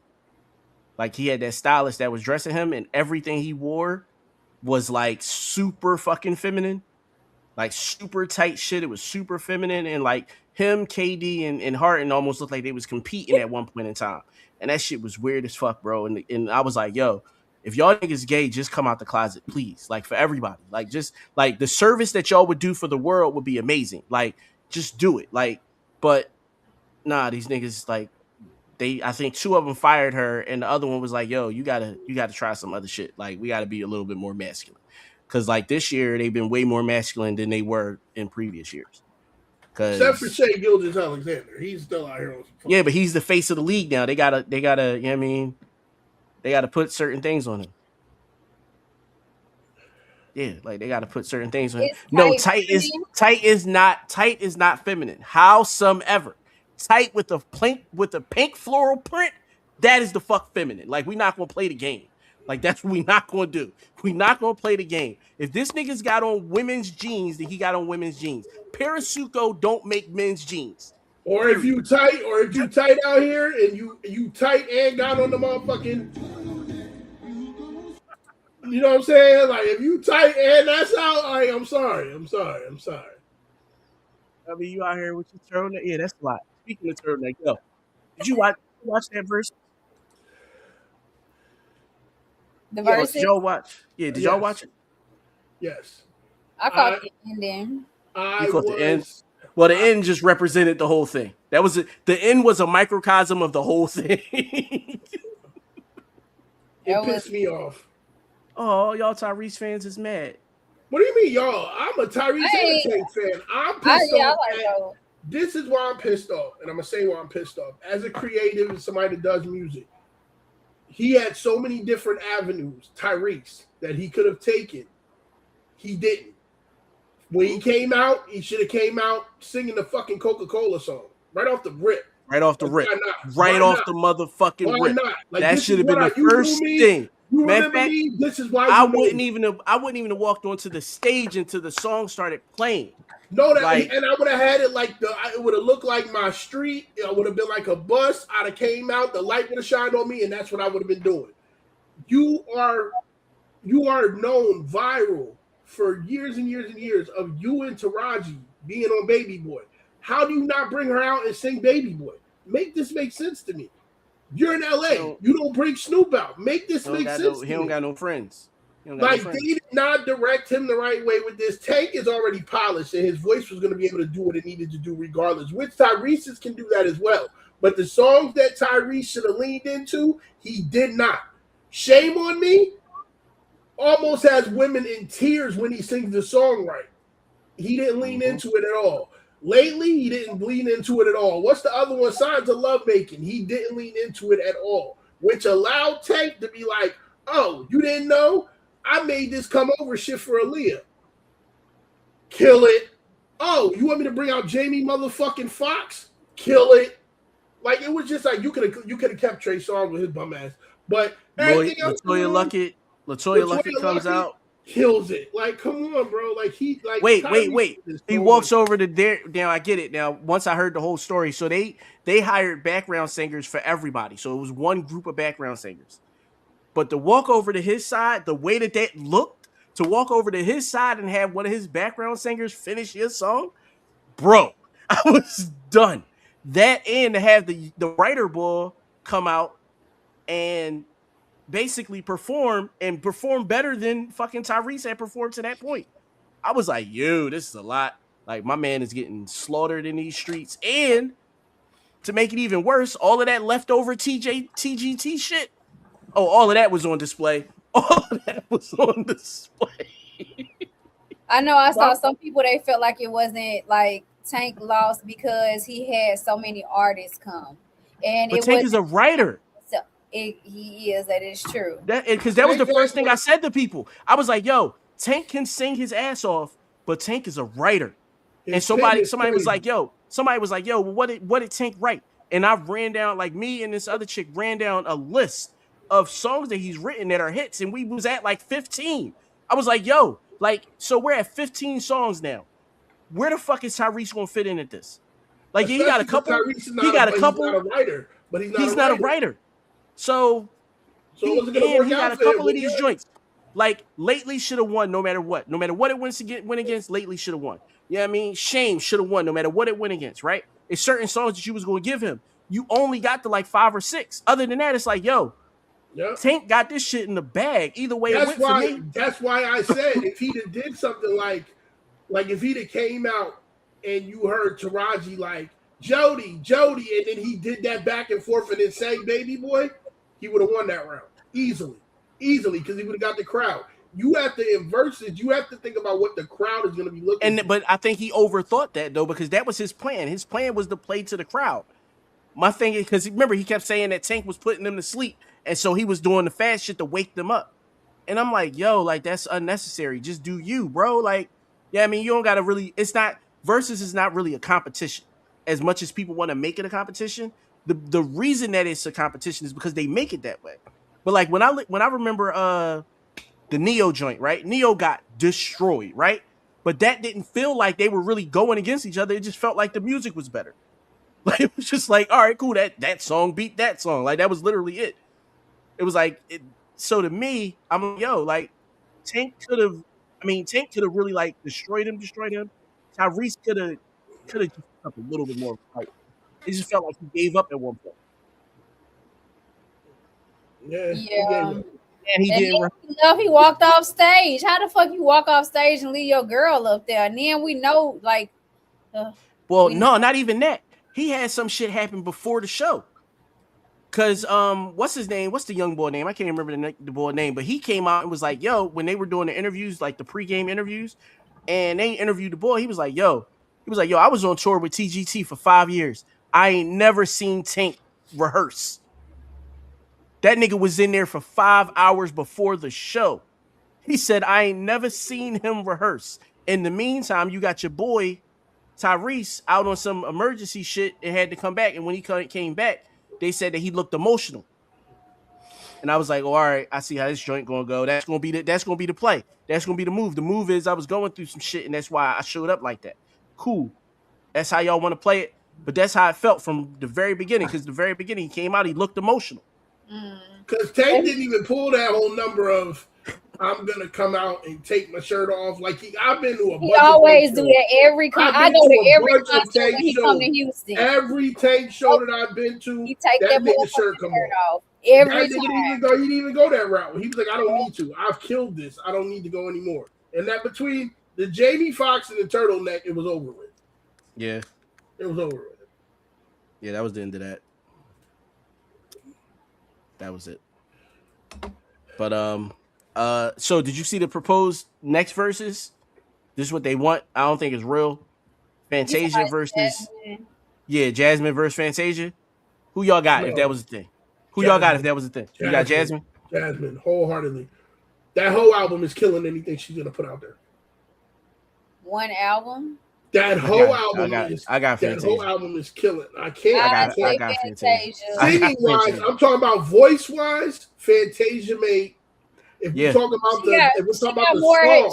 Like he had that stylist that was dressing him, and everything he wore was like super fucking feminine, like super tight shit. It was super feminine, and like him, KD, and Harden almost looked like they was competing at one point in time, and that shit was weird as fuck, bro. And I was like, yo, if y'all niggas gay, just come out the closet, please. Like for everybody, like just like the service that y'all would do for the world would be amazing. Like just do it. Like, but nah, these niggas like. I think two of them fired her, and the other one was like, "Yo, you gotta try some other shit. Like, we gotta be a little bit more masculine." Because like this year, they've been way more masculine than they were in previous years. Except for Shai Gilgeous-Alexander, he's still out here. Yeah, but he's the face of the league now. They gotta, you know what I mean, they gotta put certain things on him. Yeah, like they gotta put certain things on him. No, tight is not feminine. Howsomever. Tight with the pink floral print, that is the fuck feminine. Like, we not gonna play the game. Like, that's what we not gonna do. We not gonna play the game. If this nigga's got on women's jeans, then he got on women's jeans. Parasuco don't make men's jeans. Or if you tight out here and you tight and got on the motherfucking, you know what I'm saying? Like if you tight and that's out, like I'm sorry. I mean, you out here with your turtleneck? Yeah, that's a lot. Speaking of turtleneck, yo, did you watch that verse? The Verzuz? Did y'all watch? Yeah, did y'all watch it? Yes. I caught the ending. You caught the end? Well, the end just represented the whole thing. The end was a microcosm of the whole thing. It pissed me off. Oh, y'all Tyrese fans is mad. What do you mean, y'all? I'm a Tyrese fan. I'm pissed off. This is why I'm pissed off, and I'm gonna say why I'm pissed off. As a creative and somebody that does music, he had so many different avenues, Tyrese, that he could have taken. He didn't. When he came out, he should have came out singing the fucking Coca-Cola song right off the rip. Right off the rip. Right off the motherfucking rip. Like, that should have been the first thing. You remember me? This is why I wouldn't even have walked onto the stage until the song started playing. No, and I would have had it like it would have looked like my street. It would have been like a bus. I'd have came out, the light would have shined on me, and that's what I would have been doing. You are known viral for years and years and years of you and Taraji being on Baby Boy. How do you not bring her out and sing Baby Boy? Make this make sense to me. You're in LA. You don't bring Snoop out. Make this make sense. He don't got no friends. Like, they did not direct him the right way with this. Tank is already polished, and his voice was going to be able to do what it needed to do regardless, which Tyrese's can do that as well. But the songs that Tyrese should have leaned into, he did not. Shame on Me almost has women in tears when he sings the song right. He didn't lean into it at all. Lately, he didn't lean into it at all. What's the other one? Signs of Love Making. He didn't lean into it at all, which allowed Tank to be like, oh, you didn't know? I made this come over shit for Aaliyah. Kill it. Oh, you want me to bring out Jamie motherfucking Foxx? Kill it. Like, it was just like you could have kept Trey Songz with his bum ass. But LaToya Luckett comes out. kills it. Like, come on, bro. Like Wait. Tyrese is He so walks much- over to there. Now I get it. Now once I heard the whole story, so they hired background singers for everybody. So it was one group of background singers. But to walk over to his side, the way that looked, to walk over to his side and have one of his background singers finish his song, bro, I was done. That and to have the writer boy come out and basically perform better than fucking Tyrese had performed to that point. I was like, yo, this is a lot. Like, my man is getting slaughtered in these streets. And to make it even worse, all of that leftover TGT shit. Oh, all of that was on display. All of that was on display. I know I saw some people, they felt like it wasn't like Tank lost because he had so many artists come. And but Tank is a writer. He is, that is true. Because that was the first thing I said to people. I was like, yo, Tank can sing his ass off, but Tank is a writer. And somebody was like, yo, well, what did Tank write? And I ran down, like, me and this other chick ran down a list of songs that he's written that are hits, and we was at like 15. I was like, yo, like, so we're at 15 songs now. Where the fuck is Tyrese gonna fit in at this? Like, yeah, he got a couple. He's not a writer, but he's not a writer. So he got a couple of these joints. Like, Lately should have won no matter what. No matter what it went against, Lately should have won. You know what I mean? Shame should have won no matter what it went against, right? It's certain songs that you was going to give him. You only got to like 5 or 6. Other than that, it's like, yo, Tank got this shit in the bag. Either way it went for me. That's why I said if he'd have did something like if he'd have came out and you heard Taraji like, Jody, and then he did that back and forth and then sang Baby Boy, he would have won that round easily, because he would have got the crowd. You have to, in Verzuz, you have to think about what the crowd is going to be looking for. But I think he overthought that, though, because that was his plan. His plan was to play to the crowd. My thing is, because remember, he kept saying that Tank was putting them to sleep, and so he was doing the fast shit to wake them up. And I'm like, yo, like, that's unnecessary. Just do you, bro. Like, yeah, I mean, you don't got to really, Verzuz is not really a competition. As much as people want to make it a competition, the reason that it's a competition is because they make it that way. But like when I remember the Neo joint, right? Neo got destroyed, right? But that didn't feel like they were really going against each other. It just felt like the music was better. Like, it was just like, all right, cool. That song beat that song. Like, that was literally it. It was like, so to me, I'm like, yo, like, Tank could have really like destroyed him. Tyrese could have just up a little bit more fight. It just felt like he gave up at one point. Yeah. And he didn't. He walked off stage. How the fuck you walk off stage and leave your girl up there? And then we know, like, well, no, not even that. He had some shit happen before the show. Cause what's his name? What's the young boy name? I can't remember the boy name, but he came out and was like, yo, when they were doing the interviews, like the pregame interviews, and they interviewed the boy, he was like, yo, I was on tour with TGT for 5 years. I ain't never seen Tank rehearse. That nigga was in there for 5 hours before the show. He said, I ain't never seen him rehearse. In the meantime, you got your boy Tyrese out on some emergency shit and had to come back. And when he came back, they said that he looked emotional. And I was like, oh, all right, I see how this joint gonna go. That's gonna be the play. That's gonna be the move. The move is I was going through some shit, and that's why I showed up like that. Cool. That's how y'all want to play it. But that's how it felt from the very beginning. Because the very beginning, he came out, he looked emotional. Because Tank didn't even pull that whole number of I'm gonna come out and take my shirt off. Like I've been to a bunch. He always do that every. I go to every concert when he come to Houston. Every Tank show that I've been to, he take that nigga shirt come off. Every time. He didn't even go that route. He was like, I don't need to. I've killed this. I don't need to go anymore. And that between the Jamie Foxx and the turtleneck, it was over with. Yeah. It was over with. Yeah, that was the end of that. That was it. But so did you see the proposed next verses? This is what they want. I don't think it's real. Fantasia versus Jasmine. Yeah, Jasmine versus Fantasia. Who y'all got if that was a thing? Y'all got if that was a thing? You got Jasmine? Jasmine, wholeheartedly. That whole album is killing anything she's gonna put out there. One album? That whole album is killing. I got Fantasia. Singing wise, I'm talking about voice wise. Fantasia made If Yeah. we're talking about the song,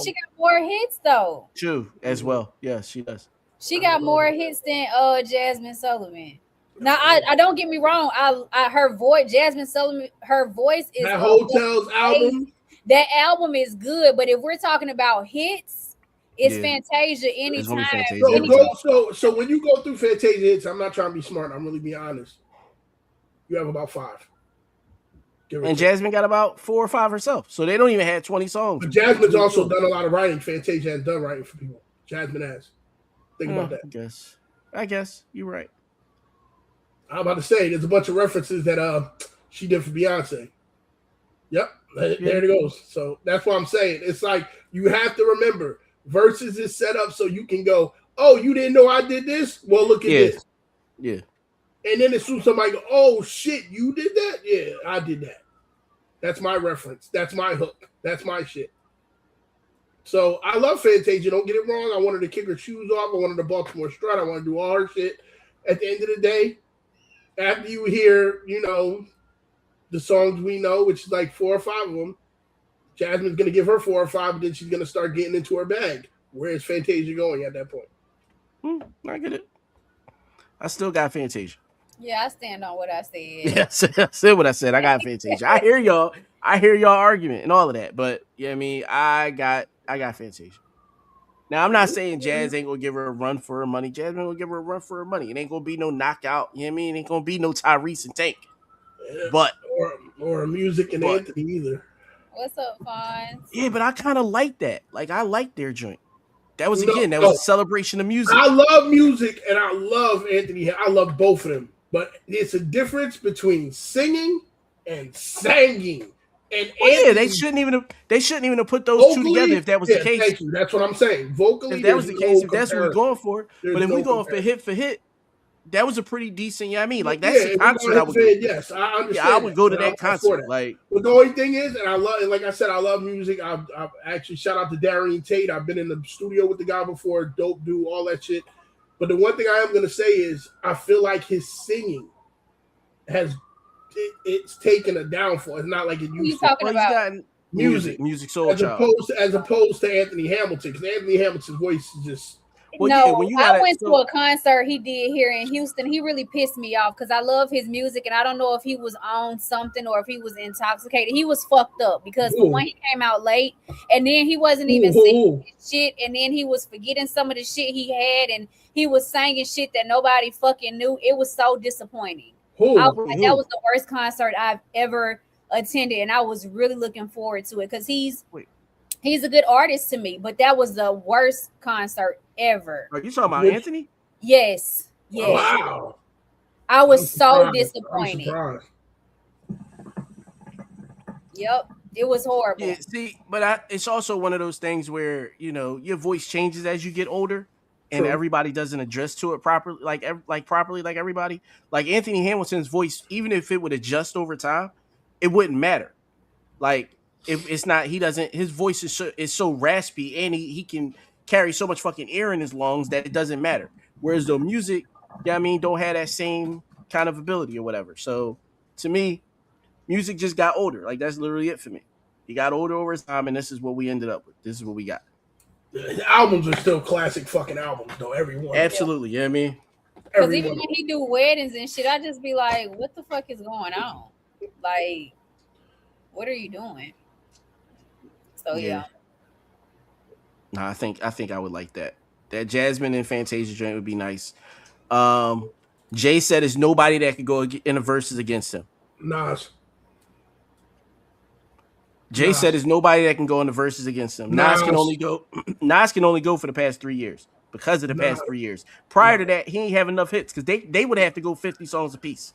she got more hits though. True as well. Yes, she does. She got more hits than Jasmine Sullivan. Now, I don't get me wrong. Her voice, Jasmine Sullivan, her voice is that Hotels album. That album is good, but if we're talking about hits, it's Fantasia anytime. So when you go through Fantasia hits, I'm not trying to be smart. I'm really being honest. You have about 5. And Jasmine got about 4 or 5 herself, so they don't even have 20 songs. But Jasmine's also done a lot of writing. Fantasia has done writing for people. Jasmine has. Think about that. I guess you're right. I'm about to say there's a bunch of references that she did for Beyonce. Yep, there it goes. So that's what I'm saying. It's like you have to remember, Verzuz is set up so you can go, oh, you didn't know I did this? Well, look at this. Yeah. And then as soon as somebody go, oh shit, you did that? Yeah, I did that. That's my reference. That's my hook. That's my shit. So I love Fantasia. Don't get it wrong. I wanted to kick her shoes off. I wanted to Baltimore strut. I want to do all her shit. At the end of the day, after you hear, the songs we know, which is like 4 or 5 of them, Jasmine's going to give her 4 or 5, and then she's going to start getting into her bag. Where is Fantasia going at that point? I get it. I still got Fantasia. Yeah, I stand on what I said. Yeah, I said what I said. I got Fantasia. I hear y'all argument and all of that, but I got Fantasia. Now I'm not saying Jazz ain't gonna give her a run for her money. Jasmine gonna give her a run for her money. It ain't gonna be no knockout. You know what I mean? It ain't gonna be no Tyrese and Tank. But or music and Anthony either. What's up, Fonz? Yeah, but I kind of like that. Like I like their joint. That was a celebration of music. I love music and I love Anthony. I love both of them. But it's a difference between singing and singing. And they shouldn't even have put those two together if that was the case. Thank you. That's what I'm saying. Vocally, if that was the case, if that's what we're going for. But if we're going for hit, that was a pretty decent. Like that's the concert I would go. Yes, I understand. Yeah, I would go to that concert. Like, but the only thing is, and I love, like I said, I love music. I actually shout out to Darian Tate. I've been in the studio with the guy before. Dope dude, all that shit. But the one thing I am going to say is I feel like his singing it's taken a downfall. It's not like it used to. Talking about music soul child. As opposed to Anthony Hamilton, because Anthony Hamilton's voice is just. I went to a concert he did here in Houston. He really pissed me off because I love his music, and I don't know if he was on something or if he was intoxicated. He was fucked up because when he came out late, and then he wasn't even singing shit, and then he was forgetting some of the shit he had, and he was singing shit that nobody fucking knew. It was so disappointing. That was the worst concert I've ever attended, and I was really looking forward to it because he's a good artist to me, but that was the worst concert ever. Are you talking about Anthony? Yes. Oh, wow. I was so disappointed. Yep. It was horrible. Yeah, see, but it's also one of those things where, your voice changes as you get older. And everybody doesn't adjust to it properly, like everybody. Like Anthony Hamilton's voice, even if it would adjust over time, it wouldn't matter. Like if it's not, his voice is so raspy, and he can carry so much fucking air in his lungs that it doesn't matter. Whereas the music, don't have that same kind of ability or whatever. So to me, music just got older. Like that's literally it for me. He got older over his time, and this is what we ended up with. This is what we got. The albums are still classic fucking albums, though. Everyone. Absolutely, yeah. Because even when he do weddings and shit, I just be like, what the fuck is going on? Like, what are you doing? So yeah. No, I think I would like that. That Jasmine and Fantasia joint would be nice. Jay said there's nobody that could go in the verses against him. Nas. Jay said there's nobody that can go in the verses against him. Nas can only go for the past 3 years because of the past 3 years. Prior to that, he ain't have enough hits because they would have to go 50 songs apiece.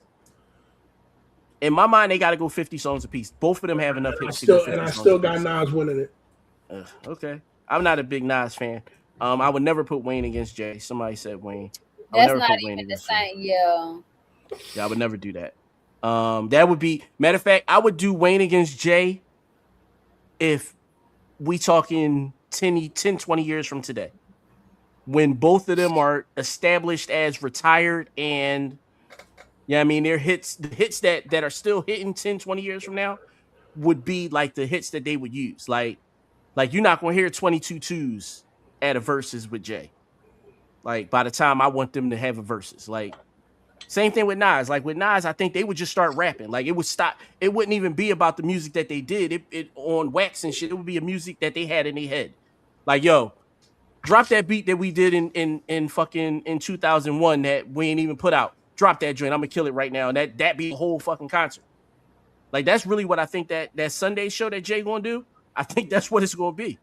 In my mind, they got to go 50 songs apiece. Both of them have enough hits. I still got Nas winning it. Okay, I'm not a big Nas fan. I would never put Wayne against Jay. Somebody said Wayne. That's not even the same. Yeah, I would never do that. That would be matter of fact. I would do Wayne against Jay if we talking 10, 20 years from today, when both of them are established as retired and, they're the hits that are still hitting 10, 20 years from now, would be like the hits that they would use. Like you're not gonna hear 22 twos at a verses with Jay. Like by the time I want them to have a verses, like same thing with Nas. Like with Nas, I think they would just start rapping. Like it would stop. It wouldn't even be about the music that they did. It on wax and shit. It would be a music that they had in their head. Like yo, drop that beat that we did in fucking in 2001 that we ain't even put out. Drop that joint. I'm gonna kill it right now. And that be a whole fucking concert. Like that's really what I think that Sunday show that Jay gonna do. I think that's what it's gonna be.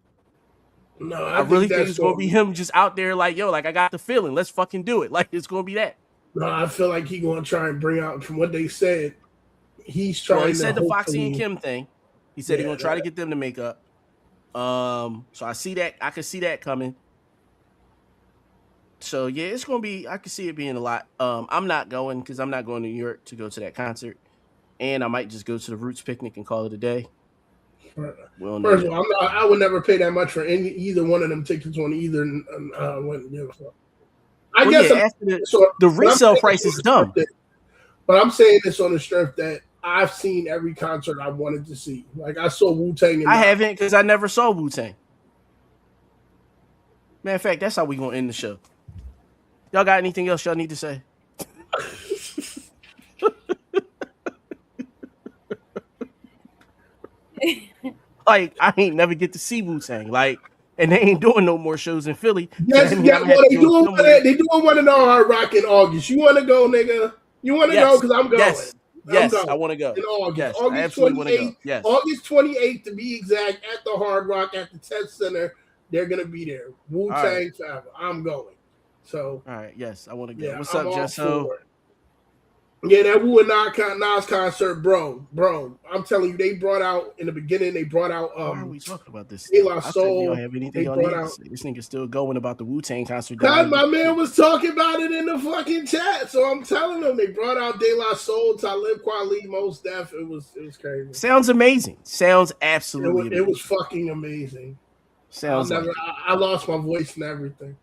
No, I really think it's gonna be him just out there like, yo, like I got the feeling. Let's fucking do it. Like it's gonna be that. No, I feel like he's gonna try and bring out from what they said. He's trying. Well, he said the Foxy and Kim thing. He said he's gonna try to get them to make up. So I see that. I can see that coming. So yeah, it's gonna be. I can see it being a lot. I'm not going because I'm not going to New York to go to that concert, and I might just go to the Roots picnic and call it a day. First of all, I would never pay that much for either one of them tickets on either. I guess the resale price is dumb. But I'm saying this on the strength that I've seen every concert I wanted to see. Like I saw Wu-Tang. I haven't because I never saw Wu-Tang. Matter of fact, that's how we gonna end the show. Y'all got anything else y'all need to say? Like I ain't never get to see Wu-Tang. Like, and they ain't doing no more shows in Philly. Yes, they doing one in the Hard Rock in August. You want to go, nigga? You want to go? Because I'm going. Yes, I want to go. In August. Yes, August 28th. Yes. August 28th to be exact at the Hard Rock at the Test Center. They're gonna be there. Wu-Tang forever. I'm going. So. All right. Yes, I want to go. Yeah, what's up, Jesso? Yeah, that Wu and Nas concert, bro. I'm telling you, they brought out in the beginning. They brought out. Why are we talking about this? De La Soul. You don't have anything on this. This nigga's still going about the Wu-Tang concert. God, my man was talking about it in the fucking chat, so I'm telling them they brought out De La Soul, Talib Kweli, Mos Def. It was crazy. Sounds amazing. Sounds absolutely. It was fucking amazing. Sounds. I lost my voice and everything.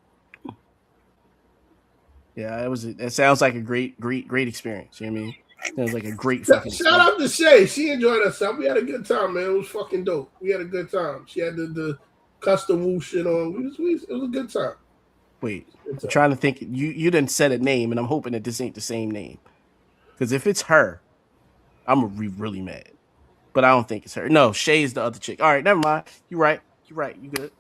Yeah, it sounds like a great experience. You know what I mean? Sounds like a great fucking shout out to Shay. She enjoyed herself. We had a good time, man. It was fucking dope. We had a good time. She had the custom Wu shit on. It was a good time. Wait, I'm trying to think. You didn't set a name, and I'm hoping that this ain't the same name. Because if it's her, I'm gonna be really mad. But I don't think it's her. No, Shay is the other chick. All right, never mind. You're right. You good.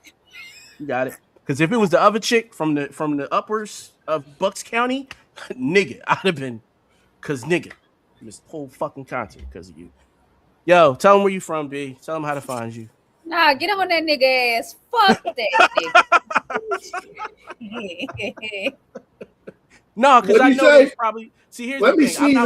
You got it. Because if it was the other chick from the uppers of Bucks County, nigga, I'd have been, because nigga, this whole fucking concert because of you. Yo, tell them where you from, B. Tell them how to find you. Nah, get on that nigga ass. Fuck that nigga. No, because I know there's probably. See, here's the thing.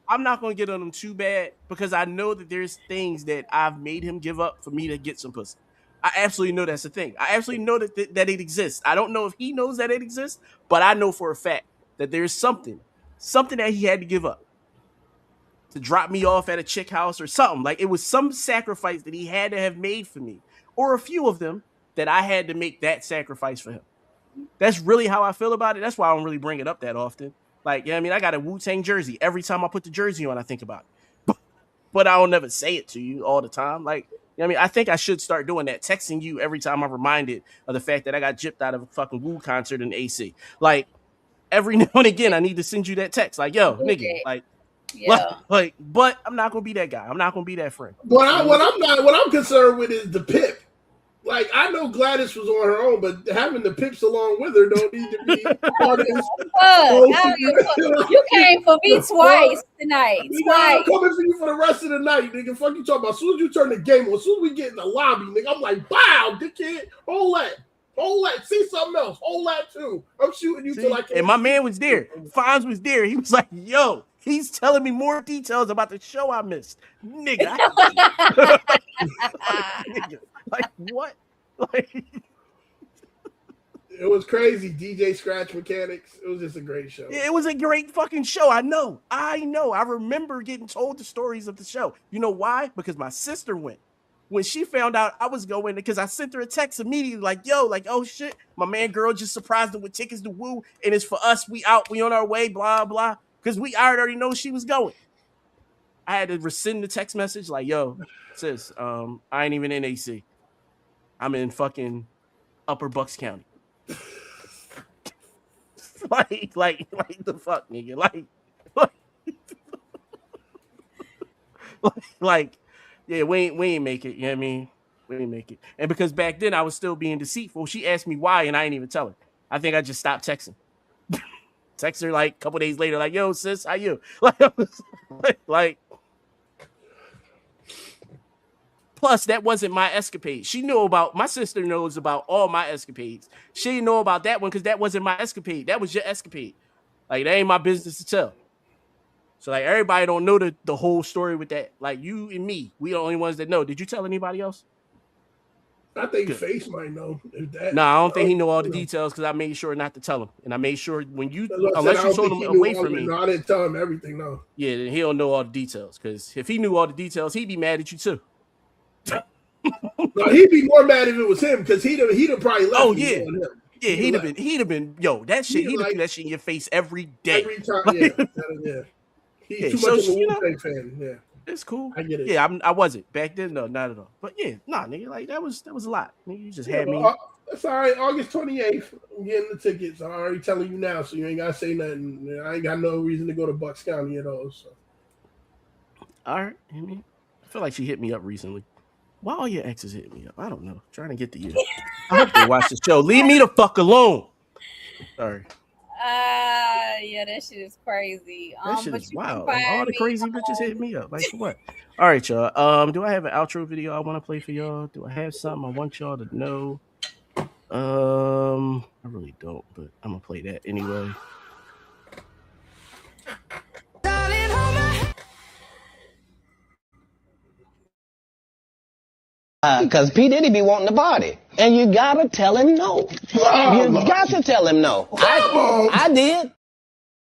I'm not going to get on them too bad because I know that there's things that I've made him give up for me to get some pussy. I absolutely know that's a thing. I absolutely know that it exists. I don't know if he knows that it exists, but I know for a fact that there's something that he had to give up to drop me off at a chick house or something. Like it was some sacrifice that he had to have made for me, or a few of them that I had to make that sacrifice for him. That's really how I feel about it. That's why I don't really bring it up that often. Like, you know what I mean? I got a Wu-Tang jersey. Every time I put the jersey on, I think about it. But I don't never say it to you all the time. Like, you know what I mean? I think I should start doing that, texting you every time I'm reminded of the fact that I got gypped out of a fucking Wu concert in AC. Like, every now and again, I need to send you that text. Like, yo, nigga, like, yeah. Like, but I'm not gonna be that guy. I'm not gonna be that friend. What I'm concerned with is the pip. Like, I know Gladys was on her own, but having the pips along with her don't need to be part of this. You came for me twice tonight. I'm coming for you for the rest of the night, nigga. Fuck you talking about. As soon as you turn the game on, as soon as we get in the lobby, nigga, I'm like, wow, dickhead, hold that. See something else. Hold that too. I'm shooting you till I can't. And my man was there. Fonz was there. He was like, yo, he's telling me more details about the show I missed. Nigga. Nigga. Like, what? Like, it was crazy. DJ Scratch Mechanics. It was just a great show. Yeah, it was a great fucking show. I know. I remember getting told the stories of the show. You know why? Because my sister went. When she found out I was going, because I sent her a text immediately, like, yo, like, oh shit, my man girl just surprised her with tickets to Woo, and it's for us. We out, we on our way, blah, blah. Because I already know she was going. I had to rescind the text message like, yo, sis, I ain't even in AC. I'm in fucking Upper Bucks County. like the fuck, nigga. Like, yeah, we ain't make it. You know what I mean? We ain't make it. And because back then I was still being deceitful, she asked me why, and I ain't even tell her. I think I just stopped texting. Text her like a couple days later, like, yo, sis, how you? Like, plus, that wasn't my escapade. She knew about, my sister knows about all my escapades. She didn't know about that one because that wasn't my escapade. That was your escapade. Like, that ain't my business to tell. So, like, everybody don't know the whole story with that. Like, you and me, we the only ones that know. Did you tell anybody else? I think Face might know. No, I don't think he know all the details because I made sure not to tell him. And I made sure when you, unless you told him away from me. No, I didn't tell him everything, no. Yeah, then he don't know all the details because if he knew all the details, he'd be mad at you too. No, he'd be more mad if it was him because he'd have probably left. Oh yeah, yeah, he'd have been. Yo, that shit. He'd have do that shit in your face every day. Every time, yeah. He's too much of a Wu-Tang fan. Yeah, it's cool. I get it. Yeah, I wasn't back then. No, not at all. But yeah, nah, nigga, like that was a lot. Nigga, you just had me. That's all right. August 28th, I'm getting the tickets. I'm already telling you now, so you ain't gotta say nothing. I ain't got no reason to go to Bucks County at all. So, all right. I feel like she hit me up recently. Why all your exes hit me up? I don't know. Trying to get to you. I hope they watch the show. Leave me the fuck alone. Sorry. Yeah, that shit is crazy. That shit is wild. All the crazy bitches hit me up. Like, for what? All right, y'all. Do I have an outro video I want to play for y'all? Do I have something I want y'all to know? I really don't, but I'm gonna play that anyway. Because P. Diddy be wanting the body. And you gotta tell him no. You got to tell him no. I did.